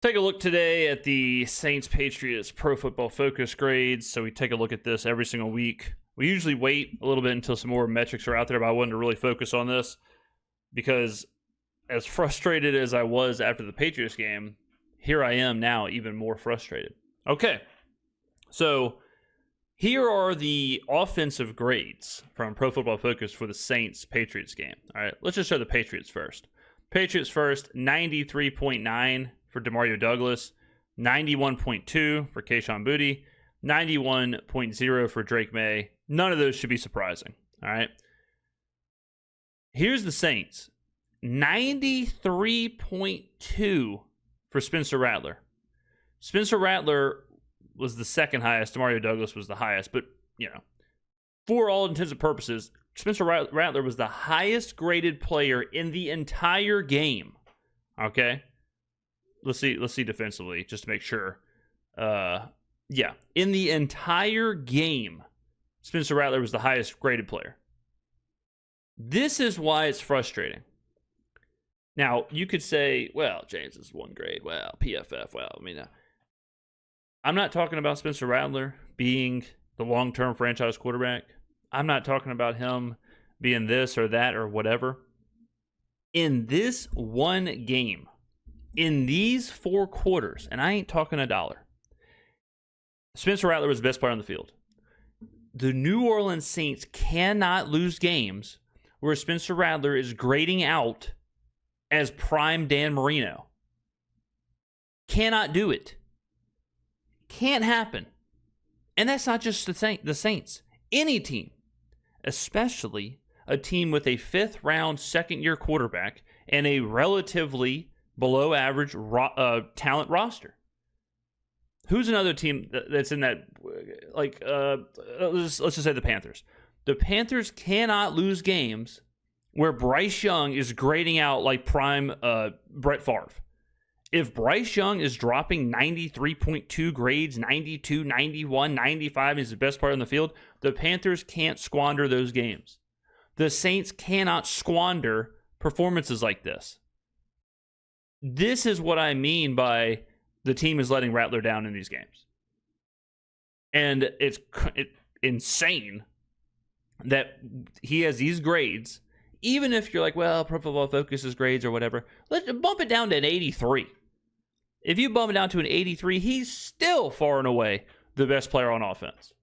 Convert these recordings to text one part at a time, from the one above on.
Take a look today at the Saints Patriots Pro Football Focus grades. So we take a look at this every single week. We usually wait a little bit until some more metrics are out there, but I wanted to really focus on this because as frustrated as I was after the Patriots game, here I am now even more frustrated. Okay, so here are the offensive grades from Pro Football Focus for the Saints Patriots game. All right, let's just show the Patriots first. Patriots first, 93.9 for Demario Douglas, 91.2 for Kayshon Boutte, 91.0 for Drake May. None of those should be surprising. All right. Here's the Saints, 93.2 for Spencer Rattler. Spencer Rattler was the second highest. Demario Douglas was the highest. But, for all intents and purposes, Spencer Rattler was the highest graded player in the entire game. Okay? Let's see defensively, just to make sure. In the entire game, Spencer Rattler was the highest graded player. This is why it's frustrating. Now, you could say, well, James is one grade. Well, PFF. Well, I'm not talking about Spencer Rattler being the long-term franchise quarterback. I'm not talking about him being this or that or whatever. In this one game, in these 4 quarters, and I ain't talking a dollar, Spencer Rattler was the best player on the field. The New Orleans Saints cannot lose games where Spencer Rattler is grading out as prime Dan Marino. Cannot do it. Can't happen. And that's not just the Saints. Any team, especially a team with a 5th-round, second-year quarterback and a relatively below-average talent roster. Who's another team that's in that? Let's just say the Panthers. The Panthers cannot lose games where Bryce Young is grading out like prime Brett Favre. If Bryce Young is dropping 93.2 grades, 92, 91, 95, and he's the best player on the field, the Panthers can't squander those games. The Saints cannot squander performances like this. This is what I mean by the team is letting Rattler down in these games. And it's insane that he has these grades, even if you're like, well, Pro Football Focus's grades or whatever, let's bump it down to an 83. If you bump it down to an 83, he's still far and away the best player on offense.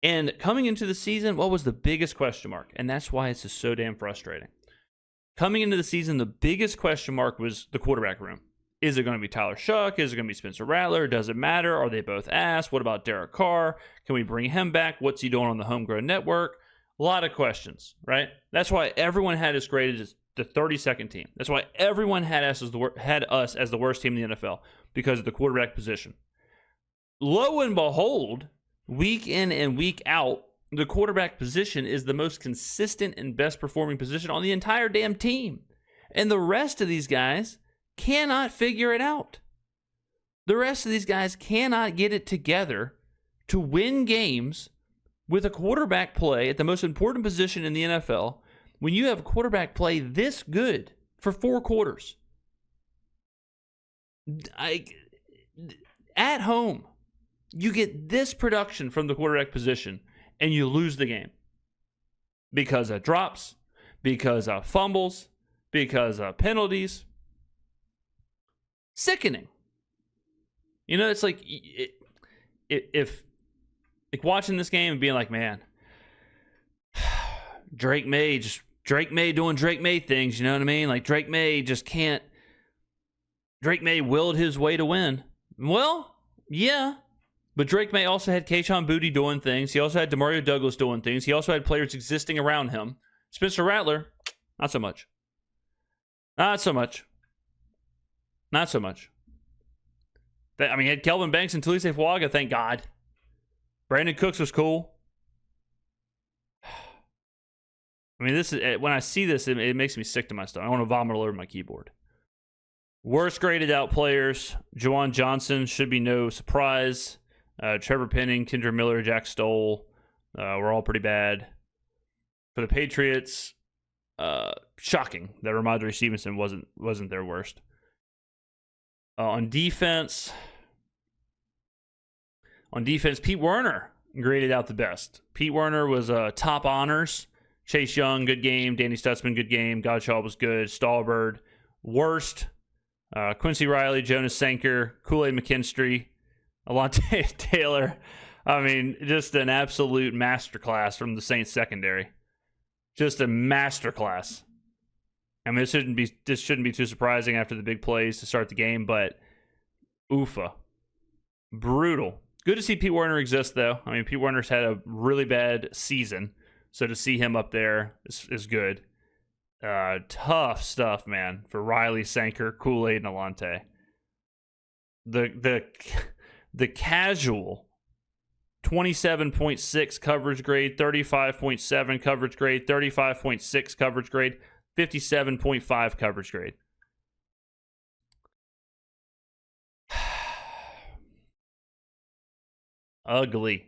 And coming into the season, what was the biggest question mark? And that's why it's just so damn frustrating. Coming into the season, the biggest question mark was the quarterback room. Is it going to be Tyler Shuck? Is it going to be Spencer Rattler? Does it matter? Are they both ass? What about Derek Carr? Can we bring him back? What's he doing on the Homegrown Network? A lot of questions, right? That's why everyone had us graded as the 32nd team. That's why everyone had us as the worst team in the NFL, because of the quarterback position. Lo and behold, week in and week out, the quarterback position is the most consistent and best performing position on the entire damn team. And the rest of these guys cannot figure it out. The rest of these guys cannot get it together to win games with a quarterback play at the most important position in the NFL when you have a quarterback play this good for 4 quarters. At home, you get this production from the quarterback position and you lose the game because of drops, because of fumbles, because of penalties. Sickening. It's like if watching this game and being like, man, Drake May doing Drake May things, you know what I mean? Like Drake May willed his way to win. Well, yeah. But Drake May also had Kayshon Boutte doing things. He also had Demario Douglas doing things. He also had players existing around him. Spencer Rattler, not so much. Not so much. He had Kelvin Banks and Talise Fuaga, thank God. Brandon Cooks was cool. This is when I see this, it makes me sick to my stomach. I want to vomit all over my keyboard. Worst graded out players: Juwan Johnson, should be no surprise. Trevor Penning, Kendra Miller, Jack Stoll, were all pretty bad. For the Patriots, shocking that Ramondre Stevenson wasn't their worst. On defense, Pete Werner graded out the best. Pete Werner was top honors. Chase Young, good game. Danny Stutzman, good game. Godshaw was good. Stallbird, worst. Quincy Riley, Jonas Sanker, Kool-Aid McKinstry, Alontae Taylor. I mean, just an absolute masterclass from the Saints secondary. Just a masterclass. I mean, this shouldn't be too surprising after the big plays to start the game, but oofa. Brutal. Good to see Pete Werner exist, though. I mean, Pete Werner's had a really bad season, so to see him up there is good. Tough stuff, man, for Riley, Sanker, Kool-Aid, and Alontae. The casual 27.6 coverage grade, 35.7 coverage grade, 35.6 coverage grade, 57.5 coverage grade. Ugly.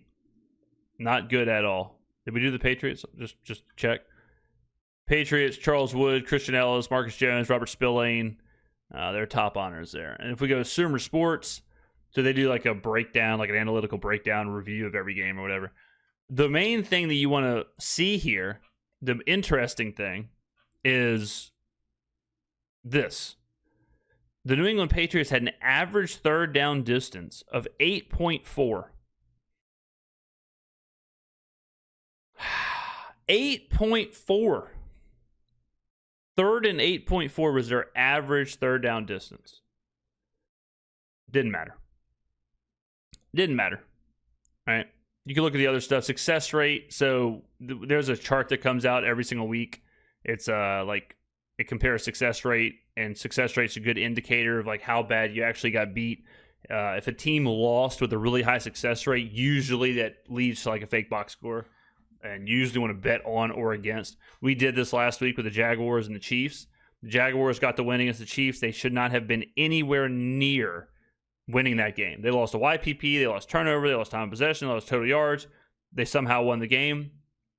Not good at all. Did we do the Patriots? Just check. Patriots, Charles Wood, Christian Ellis, Marcus Jones, Robert Spillane. They're top honors there. And if we go to Sumer Sports, so they do like a breakdown, like an analytical breakdown review of every game or whatever. The main thing that you want to see here, the interesting thing, is this. The New England Patriots had an average third down distance of 8.4. 8.4. Third and 8.4 was their average third down distance. Didn't matter. All right. You can look at the other stuff. Success rate. So there's a chart that comes out every single week. It's like it compares success rate, and success rate's a good indicator of like how bad you actually got beat. If a team lost with a really high success rate, usually that leads to like a fake box score, and you usually want to bet on or against. We did this last week with the Jaguars and the Chiefs. The Jaguars got the win against the Chiefs. They should not have been anywhere near winning that game. They lost a YPP, they lost turnover, they lost time of possession, they lost total yards. They somehow won the game.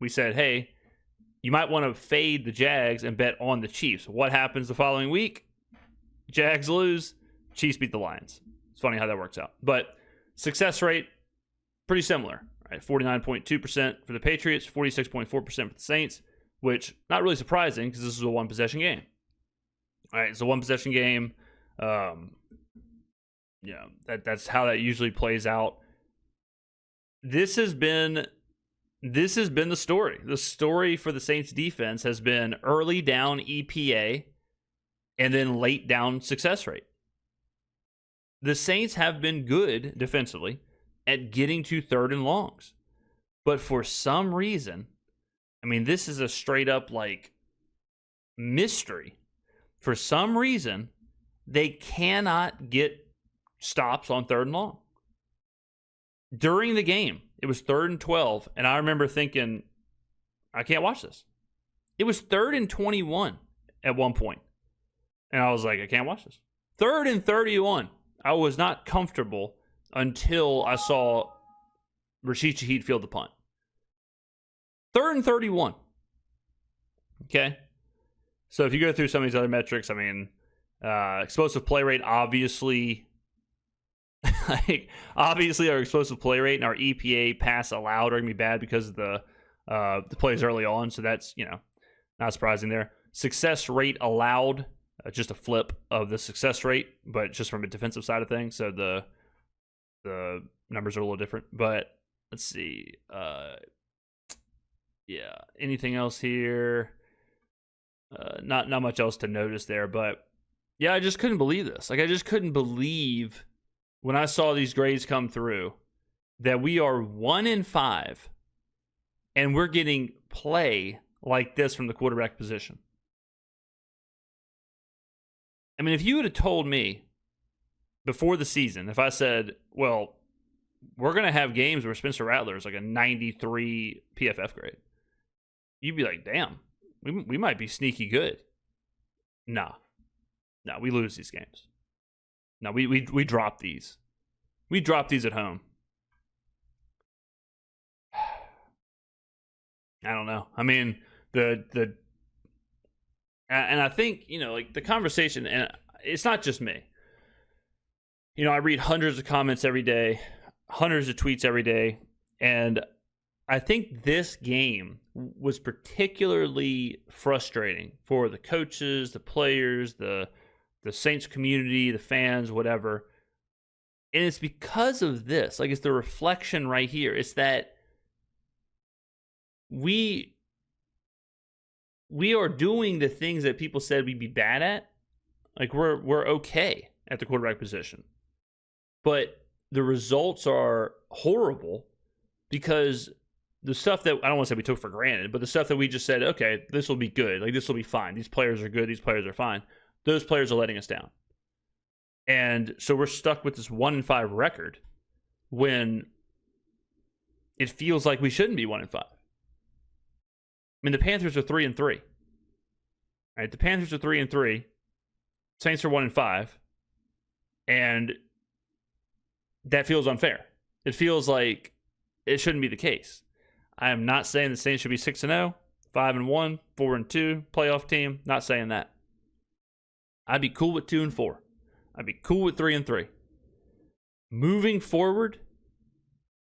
We said, hey, you might want to fade the Jags and bet on the Chiefs. What happens the following week? Jags lose, Chiefs beat the Lions. It's funny how that works out. But success rate, pretty similar. Right? 49.2% for the Patriots, 46.4% for the Saints, which not really surprising because this is a one-possession game. All right, it's a one-possession game. That's how that usually plays out. This has been the story. The story for the Saints defense has been early down EPA and then late down success rate. The Saints have been good defensively at getting to third and longs. But for some reason, I mean, this is a straight up like mystery. For some reason, they cannot get stops on third and long. During the game, it was 3rd and 12, and I remember thinking, I can't watch this. It was 3rd and 21 at one point, and I was like, I can't watch this. 3rd and 31. I was not comfortable until I saw Rashid Shaheed field the punt. 3rd and 31. Okay? So if you go through some of these other metrics, I mean, explosive play rate, obviously, obviously our explosive play rate and our EPA pass allowed are going to be bad because of the plays early on. So that's, not surprising there. Success rate allowed, just a flip of the success rate, but just from a defensive side of things. So the numbers are a little different. But let's see. Anything else here? Not much else to notice there. But yeah, I just couldn't believe this. Like, I just couldn't believe when I saw these grades come through that we are 1-5 and we're getting play like this from the quarterback position. I mean, if you would have told me before the season, if I said, well, we're going to have games where Spencer Rattler is like a 93 PFF grade, you'd be like, damn, we might be sneaky good. No, we lose these games. No, we drop these. We drop these at home. I don't know. I mean, and I think, like the conversation, and it's not just me. I read hundreds of comments every day, hundreds of tweets every day, and I think this game was particularly frustrating for the coaches, the players, the Saints community, the fans, whatever. And it's because of this. Like, it's the reflection right here. It's that we are doing the things that people said we'd be bad at. Like, we're okay at the quarterback position. But the results are horrible because the stuff that, I don't want to say we took for granted, but the stuff that we just said, okay, this will be good. Like, this will be fine. These players are good. These players are fine. Those players are letting us down. And so we're stuck with this 1-5 record when it feels like we shouldn't be 1-5. I mean, the Panthers are 3-3. Right? The Panthers are 3-3. Saints are 1-5. And that feels unfair. It feels like it shouldn't be the case. I am not saying the Saints should be 6-0, 5-1, 4-2, playoff team. Not saying that. I'd be cool with 2-4. I'd be cool with 3-3. Moving forward,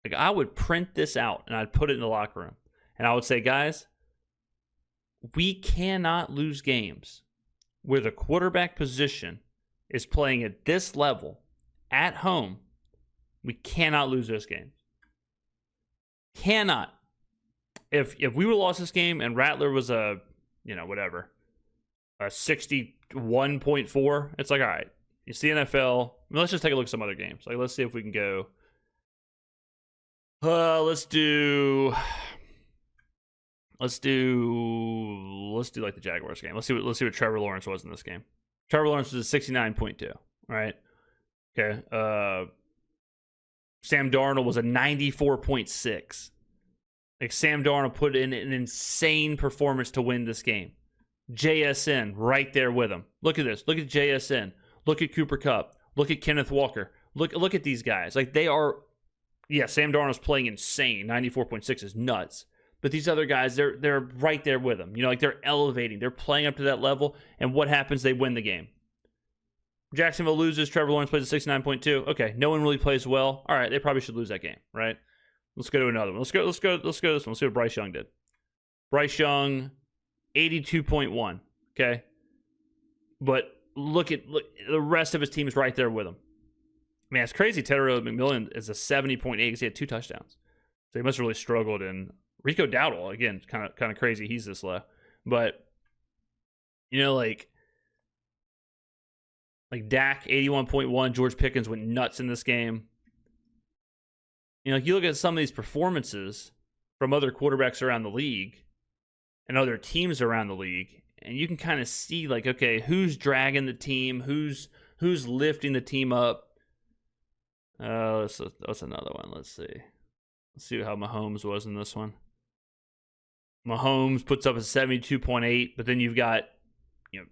like, I would print this out and I'd put it in the locker room. And I would say, guys, we cannot lose games where the quarterback position is playing at this level at home. We cannot lose those games. Cannot. If we would have lost this game and Rattler was a 61.4, it's like, all right, it's the NFL. I mean, let's just take a look at some other games. Like, let's see if we can go. Let's do like the Jaguars game. Let's see what Trevor Lawrence was in this game. Trevor Lawrence was a 69.2. Right. Okay. Sam Darnold was a 94.6. Like, Sam Darnold put in an insane performance to win this game. JSN right there with him. Look at this. Look at JSN. Look at Cooper Kupp. Look at Kenneth Walker. Look at these guys. Like, they are. Yeah, Sam Darnold's playing insane. 94.6 is nuts. But these other guys, they're right there with him. Like, they're elevating. They're playing up to that level. And what happens? They win the game. Jacksonville loses. Trevor Lawrence plays a 69.2. Okay, no one really plays well. All right, they probably should lose that game, right? Let's go to another one. Let's go this one. Let's see what Bryce Young did. Bryce Young, 82.1. Okay, but look, the rest of his team is right there with him. Man, it's crazy. Tedder McMillan is a 70.8 because he had 2 touchdowns. So he must have really struggled. And Rico Dowdle, again, kind of crazy. He's this low, but like Dak, 81.1. George Pickens went nuts in this game. Like, you look at some of these performances from other quarterbacks around the league and other teams around the league, and you can kind of see, like, okay, who's dragging the team, who's lifting the team up. What's another one? Let's see how Mahomes was in this one. Mahomes puts up a 72.8, but then you've got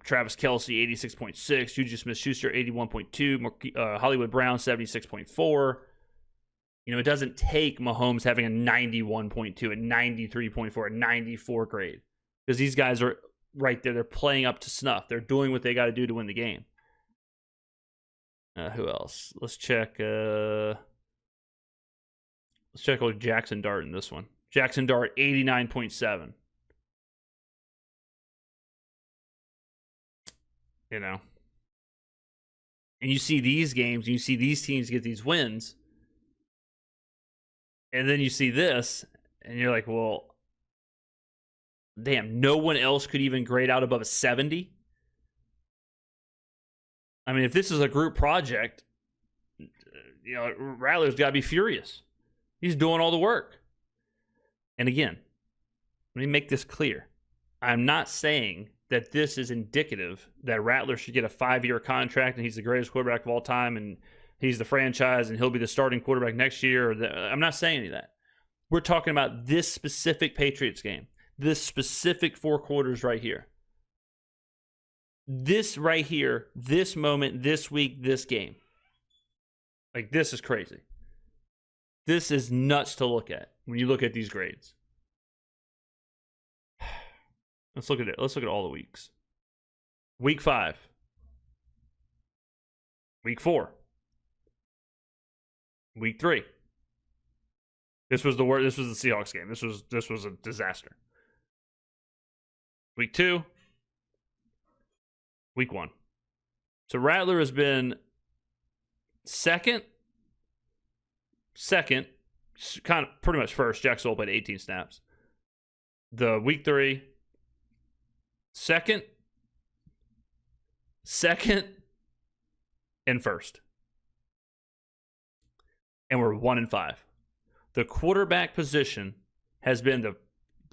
Travis Kelce, 86.6, Juju Smith-Schuster, 81.2, Hollywood Brown, 76.4. It doesn't take Mahomes having a 91.2, a 93.4, a 94 grade, because these guys are right there. They're playing up to snuff. They're doing what they got to do to win the game. Who else? Let's check old Jackson Dart in this one. Jackson Dart, 89.7. And you see these games, and you see these teams get these wins, and then you see this, and you're like, well, damn, no one else could even grade out above a 70? I mean, if this is a group project, Rattler's got to be furious. He's doing all the work. And again, let me make this clear. I'm not saying that this is indicative that Rattler should get a 5-year contract and he's the greatest quarterback of all time and he's the franchise and he'll be the starting quarterback next year. I'm not saying any of that. We're talking about this specific Patriots game, this specific 4 quarters right here. This right here, this moment, this week, this game. Like, this is crazy. This is nuts to look at when you look at these grades. Let's look at it. Let's look at all the weeks. Week 5. Week 4. Week 3. This was the worst. This was the Seahawks game. This was a disaster. Week 2. Week 1. So Rattler has been second, kind of pretty much first. Jack Stoll played 18 snaps. The week 3, second, and first. And we're 1-5. The quarterback position has been the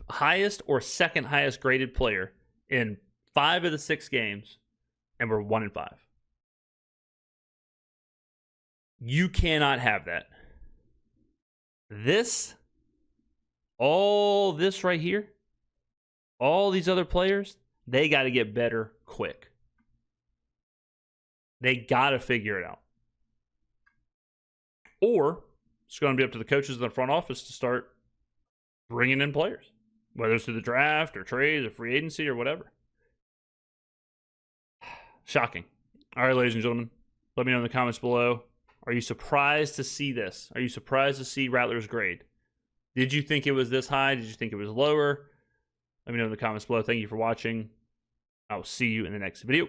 highest or second highest graded player in 5 of the 6 games, and we're 1-5. You cannot have that. All this right here, all these other players, they got to get better quick. They got to figure it out. Or it's going to be up to the coaches in the front office to start bringing in players, whether it's through the draft or trades or free agency or whatever. Shocking. All right, ladies and gentlemen, let me know in the comments below. Are you surprised to see this? Are you surprised to see Rattler's grade? Did you think it was this high? Did you think it was lower? Let me know in the comments below. Thank you for watching. I will see you in the next video.